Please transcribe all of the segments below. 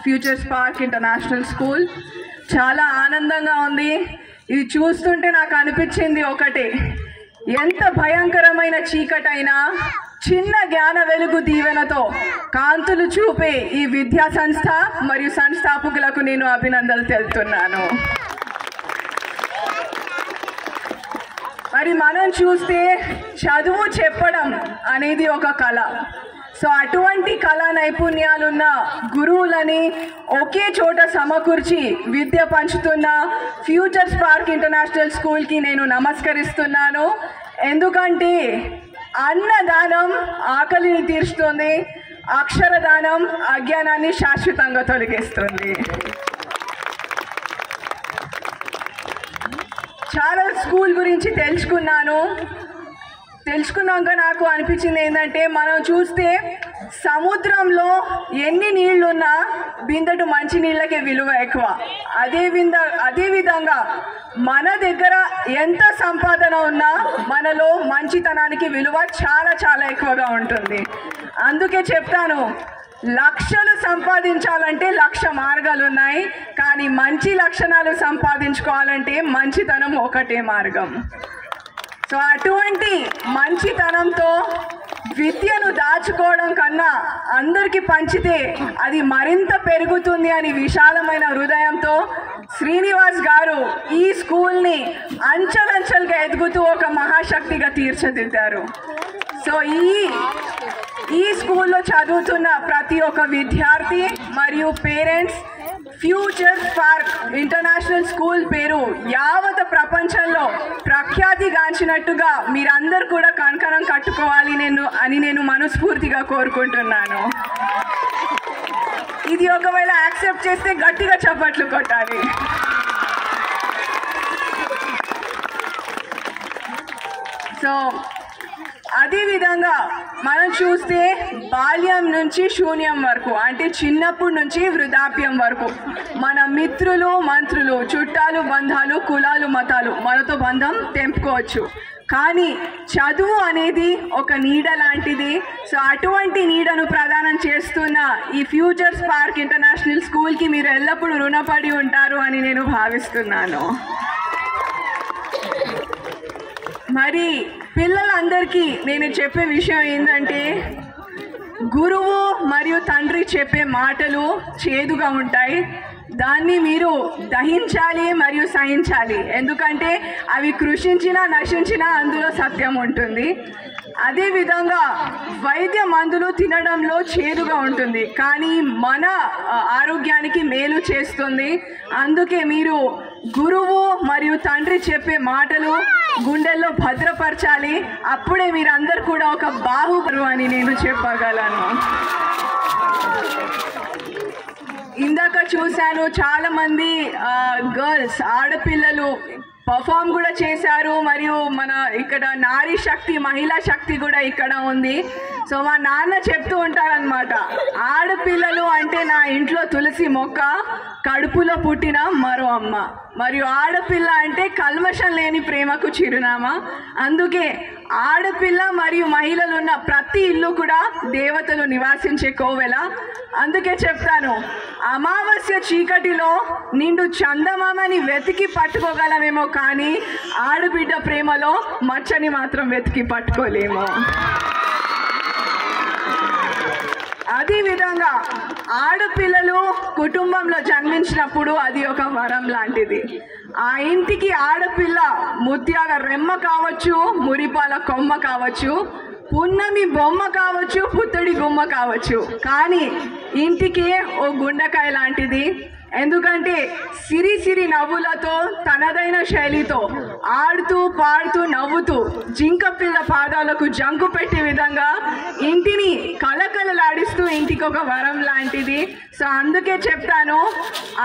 Future spark international school. చాలా ఆనందంగా ఉంది. ఇది చూస్తుంటే నాకు అనిపించింది ఒకటే, ఎంత భయంకరమైన చీకటైనా చిన్న జ్ఞాన వెలుగు దీవెనతో కాంతులు చూపే ఈ విద్యా సంస్థ మరియు సంస్థాపకులకు నేను అభినందనలు తెలుపుతున్నాను. మరి మనం చూస్తే చదువు చెప్పడం అనేది ఒక కళ. సో అటువంటి కళా నైపుణ్యాలున్న గురువులని ఒకే చోట సమకూర్చి విద్య పంచుతున్న ఫ్యూచర్ స్పార్క్ ఇంటర్నేషనల్ స్కూల్కి నేను నమస్కరిస్తున్నాను. ఎందుకంటే అన్నదానం ఆకలిని తీరుస్తుంది, అక్షరదానం అజ్ఞానాన్ని శాశ్వతంగా తొలగిస్తుంది. చాలా స్కూల్ గురించి తెలుసుకున్నాక నాకు అనిపించింది ఏంటంటే, మనం చూస్తే సముద్రంలో ఎన్ని నీళ్లున్నా బిందెడు మంచి నీళ్ళకే విలువ ఎక్కువ. అదేవిధంగా మన దగ్గర ఎంత సంపాదన ఉన్నా మనలో మంచితనానికి విలువ చాలా చాలా ఎక్కువగా ఉంటుంది. అందుకే చెప్తాను, లక్షలు సంపాదించాలంటే 1,00,000 మార్గాలు ఉన్నాయి, కానీ మంచి లక్షణాలు సంపాదించుకోవాలంటే మంచితనం ఒకటే మార్గం. సో అటువంటి మంచితనంతో విద్యను దాచుకోవడం కన్నా అందరికీ పంచితే అది మరింత పెరుగుతుంది అని విశాలమైన హృదయంతో శ్రీనివాస్ గారు ఈ స్కూల్ని అంచెలంచెలుగా ఎదుగుతూ ఒక మహాశక్తిగా తీర్చిదిద్దారు. సో ఈ స్కూల్లో చదువుతున్న ప్రతి ఒక్క విద్యార్థి మరియు parents future spark international school పేరు యావత్ ప్రపంచంలో ప్రఖ్యాతిగాంచినట్టుగా మీరందరూ కూడా కంకణం కట్టుకోవాలి నేను మనస్ఫూర్తిగా కోరుకుంటున్నాను. ఇది ఒకవేళ యాక్సెప్ట్ చేస్తే గట్టిగా చప్పట్లు కొట్టాలి. సో అదేవిధంగా మనం చూస్తే బాల్యం నుంచి శూన్యం వరకు, అంటే చిన్నప్పటి నుంచి వృద్ధాప్యం వరకు మన మిత్రులు, మంత్రులు, చుట్టాలు, బంధాలు, కులాలు, మతాలు మనతో బంధం తెంపుకోవచ్చు. కానీ చదువు అనేది ఒక నీడ లాంటిది. సో అటువంటి నీడను ప్రదానం చేస్తున్న ఈ ఫ్యూచర్ స్పార్క్ ఇంటర్నేషనల్ స్కూల్కి మీరు ఎల్లప్పుడూ రుణపడి ఉంటారు అని నేను భావిస్తున్నాను. మరి పిల్లలందరికీ నేను చెప్పే విషయం ఏంటంటే, గురువు మరియు తండ్రి చెప్పే మాటలు చేదుగా ఉంటాయి. దాన్ని మీరు దహించాలి మరియు సహించాలి. ఎందుకంటే అవి కృషించినా నశించినా అందులో సత్యం ఉంటుంది. అదేవిధంగా వైద్య మందులు తినడంలో చేదుగా ఉంటుంది, కానీ మన ఆరోగ్యానికి మేలు చేస్తుంది. అందుకే మీరు గురువు మరియు తండ్రి చెప్పే మాటలు గుండెల్లో భద్రపరచాలి. అప్పుడే మీరందరూ కూడా ఒక బాహుబలి అని నేను చెప్పగలను. ఇందాక చూశాను చాలామంది గర్ల్స్, ఆడపిల్లలు పర్ఫామ్ కూడా చేశారు. మరియు మన ఇక్కడ నారీ శక్తి, మహిళా శక్తి కూడా ఇక్కడ ఉంది. సో మా నాన్న చెప్తూ ఉంటారనమాట, ఆడపిల్లలు అంటే నా ఇంట్లో తులసి మొక్క, కడుపులో పుట్టిన మరో అమ్మ, మరియు ఆడపిల్ల అంటే కల్మషం లేని ప్రేమకు చిరునామా. అందుకే ఆడపిల్ల మరియు మహిళలు ఉన్న ప్రతి ఇల్లు కూడా దేవతలు నివాసించే కోవెల. అందుకే చెప్తాను, అమావాస్య చీకటిలో నిండు చందమామని వెతికి పట్టుకోగలమేమో, కానీ ఆడబిడ్డ ప్రేమలో మచ్చని మాత్రం వెతికి పట్టుకోలేము. అదేవిధంగా ఆడపిల్లలు కుటుంబంలో జన్మించినప్పుడు అది ఒక వరం లాంటిది. ఆ ఇంటికి ఆడపిల్ల ముత్యాల రెమ్మ కావచ్చు, మురిపాల కొమ్మ కావచ్చు, పున్నమి బొమ్మ కావచ్చు, పుత్తడి గుమ్మ కావచ్చు, కానీ ఇంటికే ఓ గుండెకాయ లాంటిది. ఎందుకంటే సిరి నవ్వులతో, తనదైన శైలితో ఆడుతూ పాడుతూ నవ్వుతూ జింక పిల్ల పాదాలకు జంకు పెట్టే విధంగా ఇంటిని కలకలలాడిస్తూ ఇంటికి ఒక వరం లాంటిది. సో అందుకే చెప్తాను,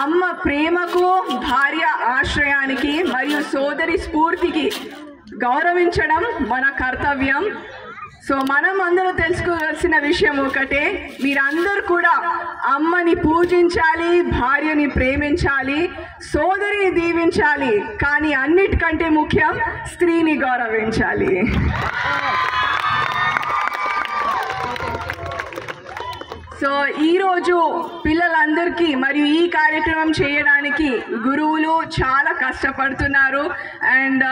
అమ్మ ప్రేమకు, భార్య ఆశ్రయానికి మరియు సోదరి స్ఫూర్తికి గౌరవించడం మన కర్తవ్యం. సో మనం అందరూ తెలుసుకోవాల్సిన విషయం ఒకటే, మీరందరూ కూడా అమ్మని పూజించాలి, భార్యని ప్రేమించాలి, సోదరిని దీవించాలి, కానీ అన్నిటికంటే ముఖ్యం స్త్రీని గౌరవించాలి. సో ఈరోజు పిల్లలందరికీ మరియు ఈ కార్యక్రమం చేయడానికి గురువులు చాలా కష్టపడుతున్నారు. అండ్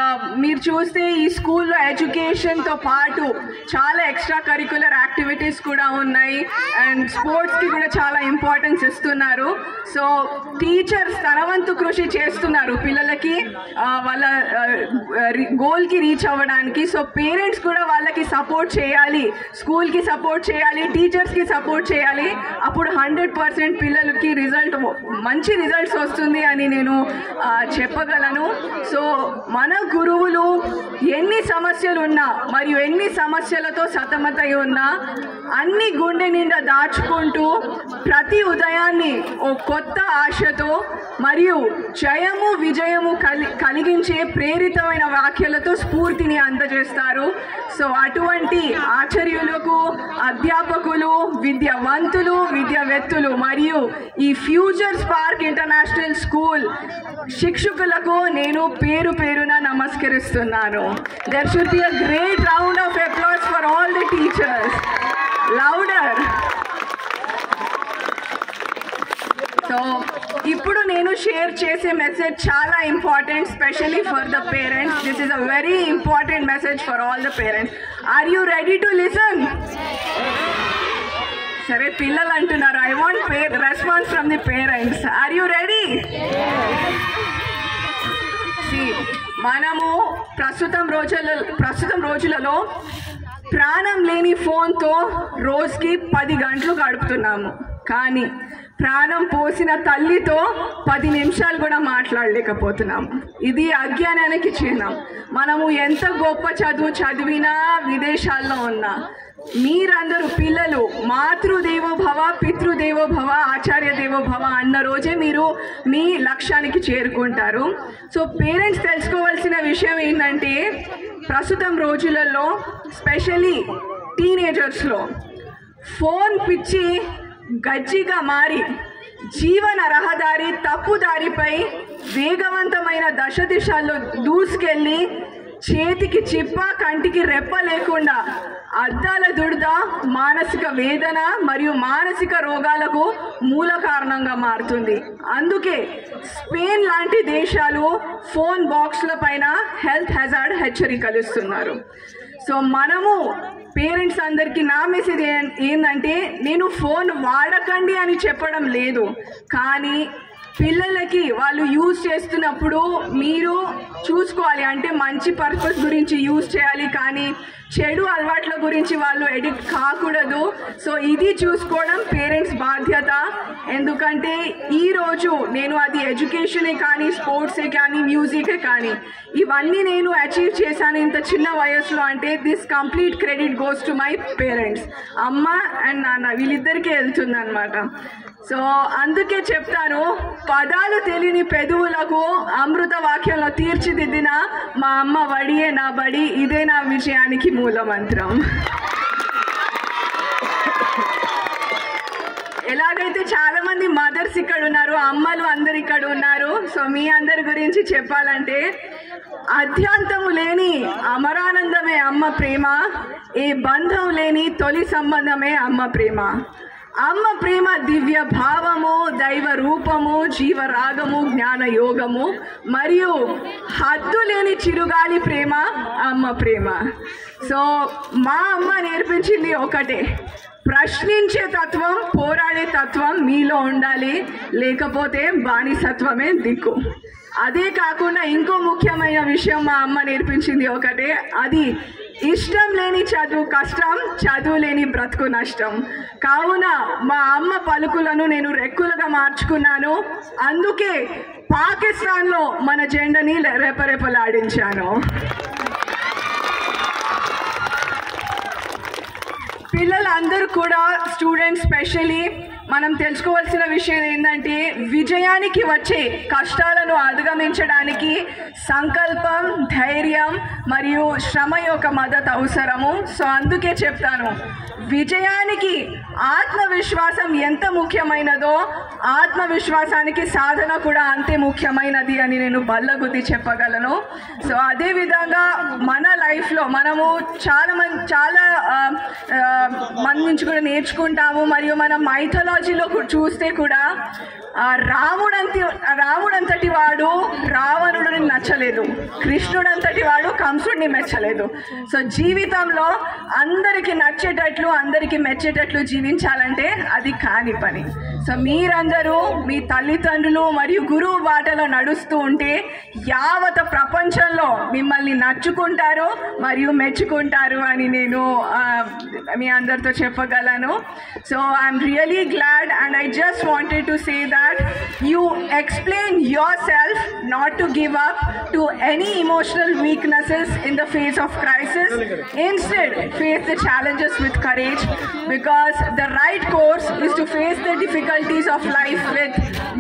మీరు చూస్తే ఈ స్కూల్లో ఎడ్యుకేషన్తో పాటు చాలా ఎక్స్ట్రా కరిక్యులర్ యాక్టివిటీస్ కూడా ఉన్నాయి. అండ్ స్పోర్ట్స్కి కూడా చాలా ఇంపార్టెన్స్ ఇస్తున్నారు. సో టీచర్స్ తన వంతు కృషి చేస్తున్నారు పిల్లలకి వాళ్ళ గోల్కి రీచ్ అవ్వడానికి. సో పేరెంట్స్ కూడా వాళ్ళకి సపోర్ట్ చేయాలి, స్కూల్కి సపోర్ట్ చేయాలి, టీచర్స్కి సపోర్ట్ చేయాలి. అప్పుడు 100% పిల్లలకి మంచి రిజల్ట్స్ వస్తుంది అని నేను చెప్పగలను. సో మన గురువులు ఎన్ని సమస్యలు ఉన్నా మరియు ఎన్ని సమస్యలతో సతమతై ఉన్నా అన్ని గుండె నిండా దాచుకుంటూ ప్రతి ఉదయాన్ని ఓ కొత్త ఆశతో మరియు జయము విజయము కలిగించే ప్రేరితమైన వాక్యాలతో స్ఫూర్తిని అందజేస్తారు. సో అటువంటి ఆచార్యులకు, అధ్యాపకులు, విద్యావంతులు, విద్యావేత్తలు మరియు ఈ ఫ్యూచర్ స్పార్క్ ఇంటర్నేషనల్ స్కూల్ శిక్షకులకు నేను పేరు పేరున నమస్కరిస్తున్నాను. There should be a great round of applause for all the teachers. Louder. So ఇప్పుడు నేను షేర్ చేసే మెసేజ్ చాలా important, specially for the parents. This is a very important message for all the parents. Are you ready to listen? సరే, పిల్లలు అంటున్నారు. I want response from the parents. Are you ready? మనము ప్రస్తుతం రోజులలో ప్రాణం లేని ఫోన్తో రోజుకి 10 గంటలు గడుపుతున్నాము. కానీ ప్రాణం పోసిన తల్లితో 10 నిమిషాలు కూడా మాట్లాడలేకపోతున్నాం. ఇది అజ్ఞానానికి చిహ్నం. మనము ఎంత గొప్ప చదివినా, విదేశాల్లో ఉన్నా, మీరందరూ పిల్లలు మాతృదేవో భవ, పితృదేవో భవ, ఆచార్య దేవో భవ అన్న రోజే మీరు మీ లక్ష్యానికి చేరుకుంటారు. సో పేరెంట్స్ తెలుసుకోవాల్సిన విషయం ఏంటంటే, ప్రస్తుతం రోజులలో స్పెషలీ టీనేజర్స్లో ఫోన్ పిచ్చి గజ్జిగా మారి జీవన రహదారి తప్పుదారిపై వేగవంతమైన దిశల్లో దూసుకెళ్ళి చేతికి చిప్ప, కంటికి రెప్ప లేకుండా అద్దాల దుడద మానసిక వేదన మరియు మానసిక రోగాలకు మూల కారణంగా మారుతుంది. అందుకే స్పెయిన్ లాంటి దేశాలు ఫోన్ బాక్స్ల పైన హెల్త్ హెజార్డ్ హెచ్చరికలు ఇస్తున్నారు. సో మనము పేరెంట్స్ అందరికీ నా మెసేజ్ ఏంటంటే, నేను ఫోన్ వాడకండి అని చెప్పడం లేదు, కానీ పిల్లలకి వాళ్ళు యూజ్ చేస్తున్నప్పుడు మీరు చూసుకోవాలి. అంటే మంచి పర్పస్ గురించి యూజ్ చేయాలి, కానీ చెడు అలవాట్ల గురించి వాళ్ళు ఎడిక్ట్ కాకూడదు. సో ఇది చూసుకోవడం పేరెంట్స్ బాధ్యత. ఎందుకంటే ఈరోజు నేను అది ఎడ్యుకేషనే కానీ, స్పోర్ట్సే కానీ, మ్యూజికే కానీ ఇవన్నీ నేను అచీవ్ చేశాను ఇంత చిన్న వయసులో అంటే this complete credit goes to my parents. అమ్మ అండ్ నాన్న వీళ్ళిద్దరికీ వెళ్తుందన్నమాట. సో అందుకే చెప్తాను, పదాలు తెలియని పెదవులకు అమృత వాక్యంలో తీర్చిదిద్దిన మా అమ్మ వడియే నా బడి, ఇదే నా విజయానికి మూల మంత్రం. ఎలాగైతే చాలా మంది మదర్స్ ఇక్కడ ఉన్నారు, అమ్మలు అందరు ఇక్కడ ఉన్నారు. సో మీ అందరి గురించి చెప్పాలంటే, అధ్యాంతము లేని అమరానందమే అమ్మ ప్రేమ, ఏ బంధం లేని తొలి సంబంధమే అమ్మ ప్రేమ. అమ్మ ప్రేమ దివ్య భావము, దైవ రూపము, జీవరాగము, జ్ఞాన యోగము మరియు హద్దు లేని చిరుగాలి ప్రేమ అమ్మ ప్రేమ. సో మా అమ్మ నేర్పించింది ఒకటే, ప్రశ్నించే తత్వం, పోరాడే తత్వం మీలో ఉండాలి, లేకపోతే బానిసత్వమే దిక్కు. అదే కాకుండా ఇంకో ముఖ్యమైన విషయం మా అమ్మ నేర్పించింది ఒకటే, అది ఇష్టం లేని చదువు కష్టం, చదువు లేని బ్రతుకు నష్టం. కావున మా అమ్మ పలుకులను నేను రెక్కులుగా మార్చుకున్నాను. అందుకే పాకిస్తాన్లో మన జెండాని రెపరెపలాడించాను. పిల్లలందరూ కూడా, స్టూడెంట్స్ స్పెషలీ, మనం తెలుసుకోవాల్సిన విషయం ఏంటంటే, విజయానికి వచ్చే కష్టాలను అధిగమించడానికి సంకల్పం, ధైర్యం మరియు శ్రమ యొక్క మద్దతు అవసరము. సో అందుకే చెప్తాను, విజయానికి ఆత్మవిశ్వాసం ఎంత ముఖ్యమైనదో ఆత్మవిశ్వాసానికి సాధన కూడా అంతే ముఖ్యమైనది అని నేను బల్లగుద్ది చెప్పగలను. సో అదేవిధంగా మన లైఫ్లో మనము చాలా మంది నుంచి కూడా నేర్చుకుంటాము. మరియు మన మైథాలజీలో చూస్తే కూడా రాముడంతటి వాడు రావణుడిని నచ్చలేదు, కృష్ణుడంతటి వాడు కంసుడిని మెచ్చలేదు. సో జీవితంలో అందరికీ నచ్చేటట్లు అందరికీ మెచ్చేటట్లు జీవించాలంటే అది కాని పని. సో మీరందరూ మీ తల్లిదండ్రులు మరియు గురువు బాటలో నడుస్తూ ఉంటే యావత్ ప్రపంచంలో మిమ్మల్ని నచ్చుకుంటారు మరియు మెచ్చుకుంటారు అని నేను మీ అందరితో చెప్పగలను. So I'm really glad and I just wanted to say that you explain yourself not to give up to any emotional weaknesses in the face of crisis. Instead, face the challenges with courage, because the right course is to face the difficulties of life with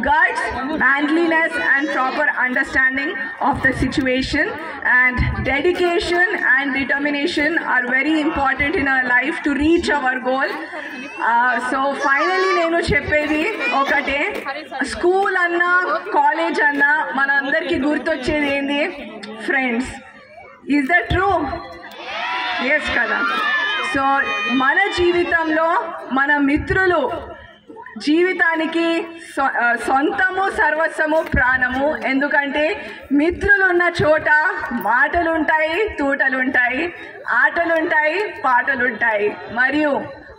guts, manliness and proper understanding of the situation. And dedication and determination are very important in our life to reach our goal. So finally నేను చెప్పేది ఒకటే, school అన్నా college అన్నా మనందరికీ గుర్తొచ్చేది ఏంది? Friends. Is that true? Yes కదా. So మన జీవితంలో మన మిత్రులు జీవితానికి సొంతము సర్వస్వము ప్రాణము. ఎందుకంటే మిత్రులున్న చోట మాటలుంటాయి, తూటలుంటాయి, ఆటలుంటాయి, పాటలుంటాయి, మరియు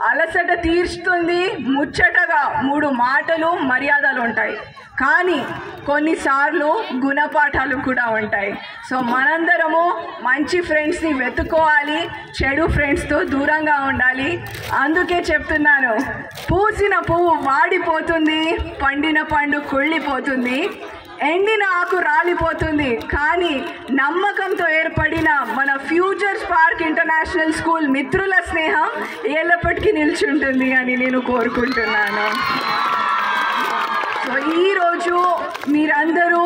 అలసట తీర్చుతుంది ముచ్చటగా 3 మాటలు మర్యాదలు ఉంటాయి. కానీ కొన్నిసార్లు గుణపాఠాలు కూడా ఉంటాయి. సో మనందరము మంచి ఫ్రెండ్స్ని వెతుక్కోవాలి, చెడు ఫ్రెండ్స్తో దూరంగా ఉండాలి. అందుకే చెప్తున్నాను, పూసిన పువ్వు వాడిపోతుంది, పండిన పండు కుళ్ళిపోతుంది, ఎండిన ఆకు రాలిపోతుంది, కానీ నమ్మకంతో ఏర్పడిన మన ఫ్యూచర్ స్పార్క్ ఇంటర్నేషనల్ స్కూల్ మిత్రుల స్నేహం ఎల్లప్పటికీ నిల్చుంటుంది అని నేను కోరుకుంటున్నాను. సో ఈరోజు మీరందరూ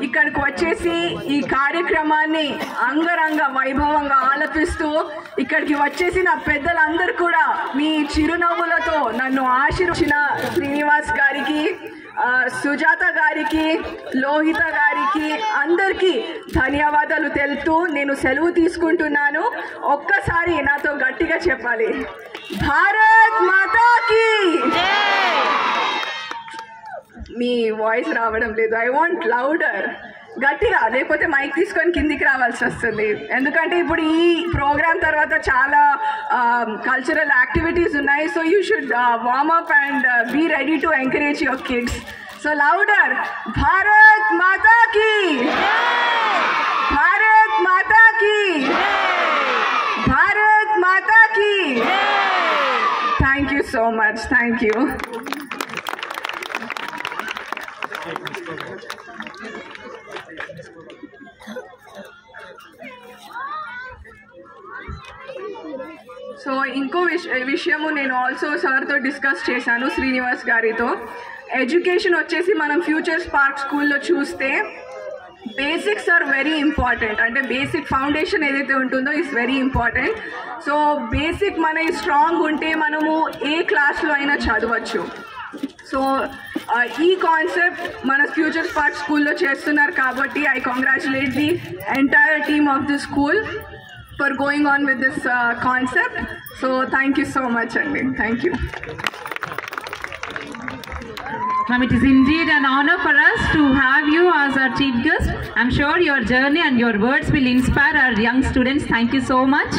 ఇక్కడికి వచ్చేసి ఈ కార్యక్రమాన్ని అంగరంగ వైభవంగా ఆలపిస్తూ ఇక్కడికి వచ్చేసిన పెద్దలందరూ కూడా మీ చిరునవ్వులతో నన్ను ఆశీర్వదించిన శ్రీనివాస్ గారికి, సుజాత గారికి, లోహిత గారికి అందరికీ ధన్యవాదాలు తెలుపుతూ నేను సెలవు తీసుకుంటున్నాను. ఒక్కసారి నాతో గట్టిగా చెప్పాలి, భారత్ మాతాకి. మీ వాయిస్ రావడం లేదు, ఐ వాంట్ లౌడర్, గట్టిగా, లేకపోతే మైక్ తీసుకొని కిందికి రావాల్సి వస్తుంది. ఎందుకంటే ఇప్పుడు ఈ ప్రోగ్రామ్ తర్వాత చాలా కల్చరల్ యాక్టివిటీస్ ఉన్నాయి. So you should warm up and be ready to encourage your kids. So louder, Bharat మాతాకి, భారత్ మాతాకి, భారత్ మాతాకి. Thank you so much. Thank you. So ఇంకో విషయము నేను ఆల్సో సార్తో డిస్కస్ చేశాను, శ్రీనివాస్ గారితో. ఎడ్యుకేషన్ వచ్చేసి మనం ఫ్యూచర్ స్పార్క్ స్కూల్లో చూస్తే బేసిక్స్ ఆర్ వెరీ ఇంపార్టెంట్. అంటే బేసిక్ ఫౌండేషన్ ఏదైతే ఉంటుందో it's very important. So basic మనకి స్ట్రాంగ్ ఉంటే మనము ఏ క్లాస్లో అయినా చదవచ్చు. సో ఈ కాన్సెప్ట్ మన ఫ్యూచర్ స్పార్క్ స్కూల్లో చేస్తున్నారు కాబట్టి I congratulate the entire team of the school for going on with this concept. So thank you so much, Andi. Thank you. Ma'am, it is indeed an honor for us to have you as our chief guest. I'm sure your journey and your words will inspire our young students. Thank you so much.